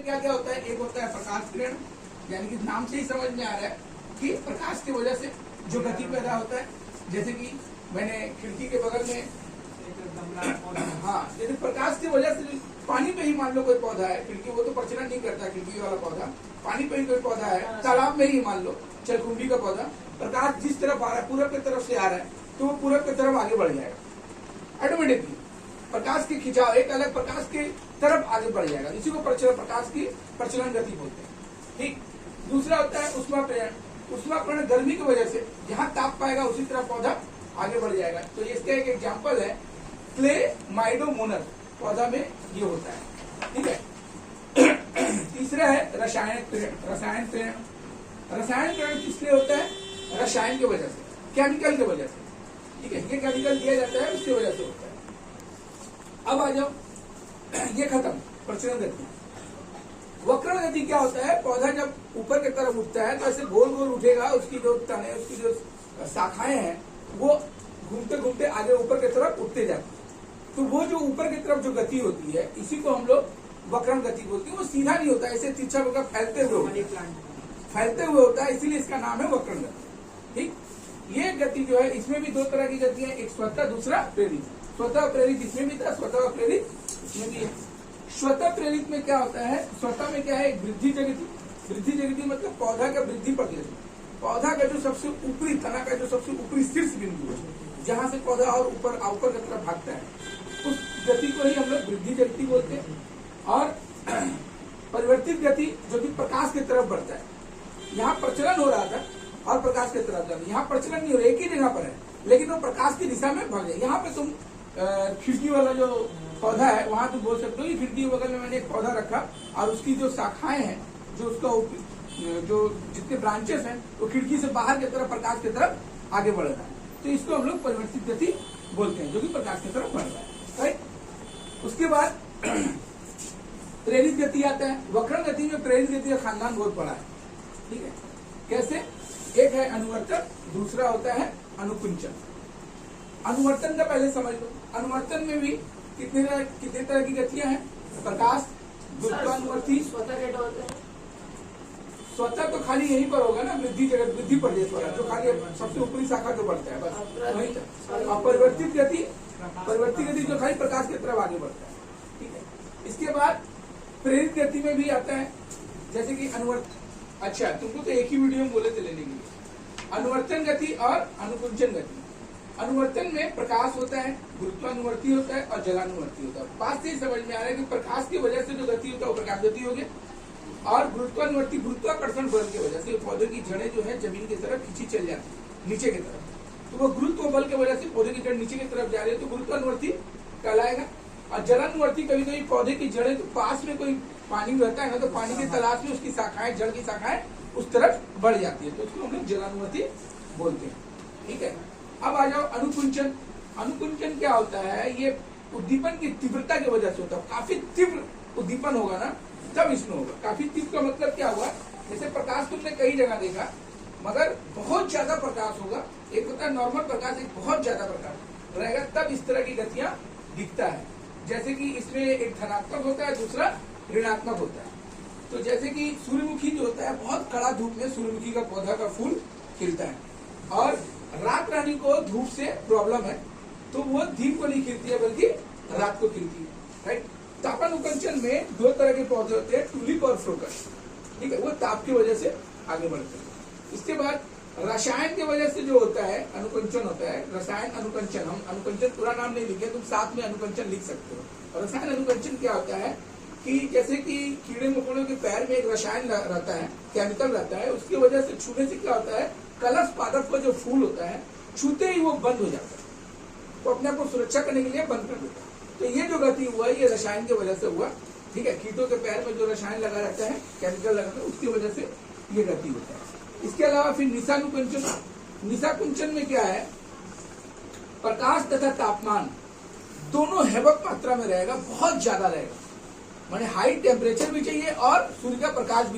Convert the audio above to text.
क्या क्या होता है, एक होता है प्रकाश किरण, यानी कि नाम से ही समझ में आ रहा है कि प्रकाश की वजह से जो गति पैदा होता है। जैसे कि मैंने खिड़की के बगल में हाँ, जैसे प्रकाश की वजह से पानी पे ही मान लो कोई पौधा है, खिड़की वो तो प्रचलन नहीं करता खिड़की वाला पौधा, पानी पे ही कोई पौधा है, तालाब में ही मान लो चलकुंडी का पौधा, प्रकाश जिस तरफ आ रहा है पूरब की तरफ से आ रहा है तो वो पूरब की तरफ आगे बढ़ जाएगा ऑटोमेटिकली। प्रकाश की खिंचाव एक अलग प्रकाश की तरफ आगे बढ़ जाएगा, इसी को प्रकाश की प्रचलन गति बोलते हैं। ठीक, दूसरा होता है उष्मा प्रेरण। उष्मा प्रेरण गर्मी की वजह से जहां ताप पाएगा उसी तरह पौधा आगे बढ़ जाएगा। तो इसका एक एग्जाम्पल है क्लेमाइडोमोनास पौधा में ये होता है। ठीक है। तीसरा है रसायनिक प्रेरण। रसायन प्रेरण किस लिए होता है? रसायन की वजह से, केमिकल की वजह से। ठीक है, ये केमिकल दिया जाता है उसकी वजह से होता है। अब आ जाओ, ये खत्म प्रचलन गति। वक्रण गति क्या होता है? पौधा जब ऊपर की तरफ उठता है तो ऐसे गोल गोल उठेगा, उसकी जो तने, उसकी जो शाखाएं हैं वो घूमते घूमते आगे ऊपर की तरफ उठते जाती है। तो वो जो ऊपर की तरफ जो गति होती है इसी को हम लोग वक्रण गति बोलते हैं। वो सीधा नहीं होता, ऐसे तिरछा होकर फैलते हुए होता है, इसीलिए इसका नाम है वक्रण गति। ठीक, ये गति जो है इसमें भी दो तरह की गति है, एक स्वतः दूसरा प्रेरित। स्वतः प्रेरित इसमें भी था, स्वतः प्रेरित इसमें भी है। स्वतः प्रेरित में क्या होता है? स्वतः में क्या है? एक वृद्धि जगति। वृद्धि जगति मतलब पौधा का वृद्धि प्रक्रिया, पौधा का जो सबसे ऊपरी तना का जो सबसे ऊपरी शीर्ष बिंदु है जहां से पौधा और ऊपर की तरफ भागता है, उस गति को ही हम लोग वृद्धि जगति बोलते हैं। और परिवर्तित गति जो कि प्रकाश की तरफ बढ़ता है, यहाँ प्रचलन हो रहा था और प्रकाश की तरफ जा रहा है, यहाँ प्रचलन नहीं हो रहा, एक ही जगह पर है लेकिन वो प्रकाश की दिशा में भाग जाए। यहाँ पे तुम खिड़की वाला जो पौधा है वहां तुम बोल सकते हो कि खिड़की के बगल में मैंने एक पौधा रखा और उसकी जो शाखाएं हैं, जो उसका जो जितने ब्रांचेस हैं वो खिड़की से बाहर की तरफ प्रकाश की तरफ आगे बढ़ रहा है, तो इसको हम लोग परिवर्तित गति बोलते हैं, जो कि प्रकाश की तरफ बढ़ रहा है। राइट। उसके बाद प्रेरित गति आता है। वक्रण गति में प्रेरित गति का खानदान बहुत बड़ा है। ठीक है, कैसे? एक है अनुवर्तन, दूसरा होता है अनुकुंचन। अनुवर्तन का पहले समझ लो। अनुवर्तन में भी कितने तरह की गतियां हैं? प्रकाश, गुरुत्वानुवर्ती। स्वतः तो खाली यहीं पर होगा ना, वृद्धि प्रदेश वाला जो खाली सबसे ऊपरी शाखा जो बढ़ता है बस वही। और परिवर्तित गति जो खाली प्रकाश की तरफ आगे बढ़ता है। ठीक है, इसके बाद प्रेरित गति में भी आता है, जैसे कि अनुवर्तन। अच्छा, तुमको तो एक ही वीडियो में बोले थे लेने के लिए। अनुवर्तन गति और अनुकुंचन गति। अनुवर्तन में प्रकाश होता है, गुरुत्वानुवर्ती होता है और जलानुवर्ती होता है। बात से ही समझ में आ रहा है कि प्रकाश की वजह से जो गति होता है वो प्रकाश गति हो गया, और गुरुत्वानुवर्ती गुरुत्वाकर्षण बल की वजह से पौधे की जड़ें जो है जमीन की तरफ खींची चल जाती है नीचे की तरफ, तो वो गुरुत्व बल की वजह से पौधे की जड़ नीचे की तरफ जा रही है तो गुरुत्वानुवर्ती कहलाएगा। और जलानुवर्ती कभी कभी पौधे की जड़ें तो पास में कोई पानी रहता है ना, तो पानी की तलाश में उसकी शाखाएं, जड़ की शाखाएं उस तरफ बढ़ जाती है, तो उसको हम लोग जलानुवर्ती बोलते हैं। ठीक है, अब आ जाओ अनुकुंचन। अनुकुंचन क्या होता है? ये उद्दीपन की तीव्रता की वजह से होता है। काफी तीव्र उद्दीपन होगा ना तब इसमें होगा। काफी तीव्र का मतलब क्या हुआ? जैसे प्रकाश तुमने कई जगह देखा, मगर बहुत ज्यादा प्रकाश होगा, एक होता है नॉर्मल प्रकाश, एक बहुत ज्यादा प्रकाश रहेगा, तब इस तरह की गतियां दिखता है। जैसे कि इसमें एक धनात्मक होता है, दूसरा ऋणात्मक होता है। तो जैसे कि सूर्यमुखी जो होता है, बहुत कड़ा धूप में सूर्यमुखी का पौधा का फूल खिलता है, और रात रानी को धूप से प्रॉब्लम है तो वो दिन को नहीं खिलती है बल्कि रात को खिलती है। राइट। तापन उकंचन में दो तरह के पौधे होते हैं, टूलिप और फ्रोकस। ठीक है, वो ताप की वजह से आगे बढ़ते हैं। इसके बाद रसायन की वजह से जो होता है अनुकंचन होता है। रसायन अनुकंचन, हम अनुकंचन पूरा नाम नहीं लिखे, तुम साथ में अनुकंचन लिख सकते हो। रसायन अनुकंचन क्या होता है कि जैसे कि कीड़े मकोड़ों के पैर में एक रसायन रहता है, केमिकल रहता है, उसकी वजह से छूने से क्या होता है, कलश पादप का जो फूल होता है छूते ही वो बंद हो जाता है, तो अपने आप को सुरक्षा करने के लिए बंद कर देता है। तो ये जो गति हुआ है ये रसायन की वजह से हुआ। ठीक है, कीटों के पैर में जो रसायन लगा रहता है, केमिकल लगा रहता है, उसकी वजह से ये गति होता है। इसके अलावा फिर निशानुकुंचन। निशाकुंचन में क्या है? प्रकाश तथा तापमान दोनों हैवक मात्रा में रहेगा, बहुत ज्यादा रहेगा, माने हाई टेम्परेचर भी चाहिए और सूर्य का प्रकाश भी